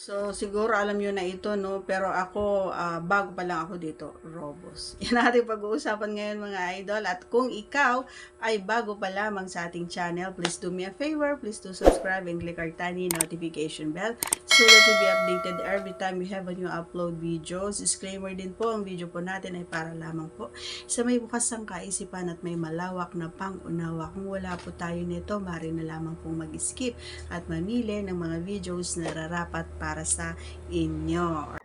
So, siguro alam nyo na ito, no? Pero ako, bago pa lang ako dito, Robos. Yan ang ating pag-uusapan ngayon, mga idol. At kung ikaw ay bago pa lamang sa ating channel, please do me a favor. Please do subscribe and click our tiny notification bell so that you'll be updated every time we have a new upload videos. Disclaimer din po, ang video po natin ay para lamang po sa may bukas ang kaisipan at may malawak na pang-unawa. Kung wala po tayo nito, maaari na lamang pong mag-skip at mamili ng mga videos na rarapat para sa inyo.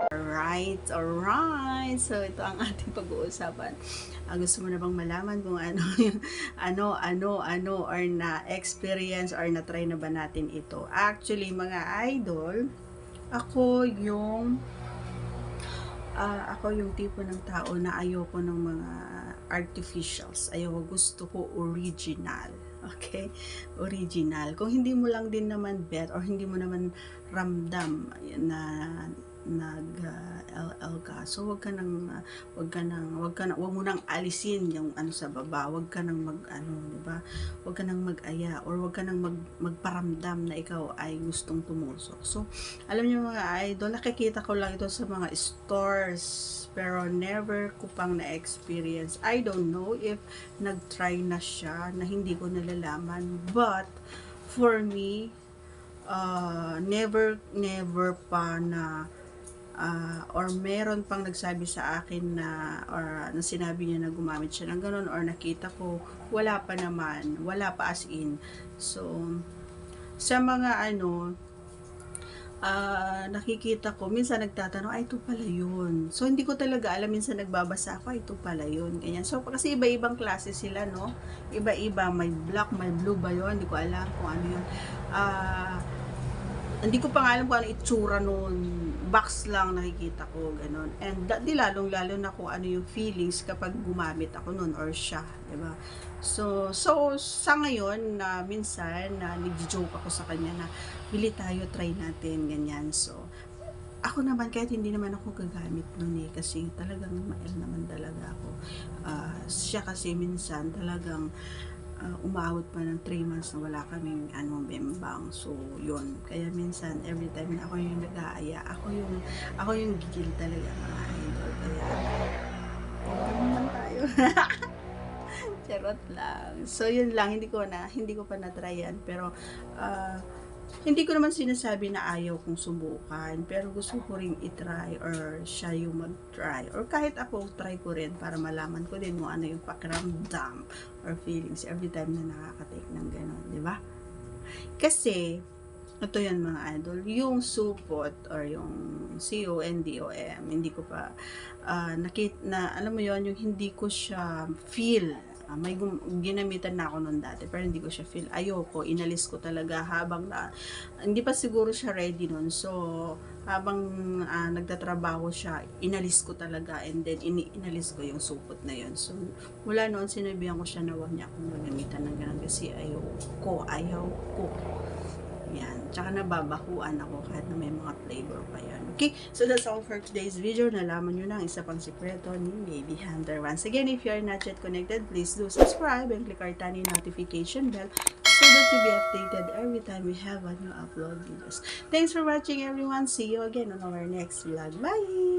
Alright. So, ito ang ating pag-uusapan. Gusto mo na bang malaman kung ano yung ano or na-experience or na-try na ba natin ito? Actually, mga idol, ako yung tipo ng tao na ayoko ng mga artificials. Ayoko, gusto ko original. Okay? Original. Kung hindi mo lang din naman bet or hindi mo naman ramdam na LL ka. So wag mo nang alisin yung ano sa baba. Wag ka nang di ba? Wag ka nang mag-aya or wag ka nang magparamdam na ikaw ay gustong tumusok. So alam niyo mga idol, nakikita ko lang ito sa mga stores pero never ko pang na-experience. I don't know if nag-try na siya na hindi ko nalalaman, but for me never pa na or meron pang nagsabi sa akin na or na sinabi niya na gumamit siya ng ganun or nakita ko, wala pa naman, wala pa as in. So sa mga nakikita ko, minsan nagtatanong, ay ito pala yun. So hindi ko talaga alam, minsan nagbabasa ako, ay ito pala yun, ganyan. So kasi iba-ibang klase sila, no? Iba-iba, may black, may blue ba yun? Hindi ko alam kung ano yun. Hindi ko pa nga alam kung ano itsura nun. Box lang nakikita ko, ganun. And di lalong-lalo na kung ano yung feelings kapag gumamit ako nun or siya, diba? So sa ngayon, na minsan, na nag-joke ako sa kanya na, bili tayo, try natin, ganyan. So, ako naman, kahit hindi naman ako gagamit nun kasi talagang mael naman talaga ako. Siya kasi minsan talagang, umabot pa ng 3 months na wala kaming bembang. So yun, kaya minsan every time na ako yung nag-aaya, ako yung gigil talaga, mga idol. Kaya naman tayo. Charot lang. So yun lang, hindi ko pa na-try yan, pero hindi ko naman sinasabi na ayaw kong subukan, pero gusto ko ring i-try or siya yung mag-try or kahit ako try ko rin para malaman ko din kung ano yung pakiramdam or feelings every time na nakaka-take ng gano'n, di ba? Kasi ito yan mga idol, yung supot or yung CONDOM, hindi ko pa alam mo yon, yung hindi ko siya feel. May ginamitan na ako noon dati pero hindi ko siya feel. Ayoko, inalis ko talaga habang hindi pa siguro siya ready noon. So habang nagtatrabaho siya, inalis ko talaga, and then inalis ko yung supot na yon. So mula noon sinabihan ko siya na huwag niya akong magamitan ng ganun kasi ayaw ko. Yan. Tsaka nababakuan ako kahit na may mga flavor pa yan. Okay, so that's all for today's video. Nalaman nyo na ang isa pang sikreto ni Baby Hunter. Once again, if you are not yet connected, please do subscribe and click our tiny notification bell so that you'll be updated every time we have a new upload videos. Thanks for watching, everyone. See you again on our next vlog. Bye!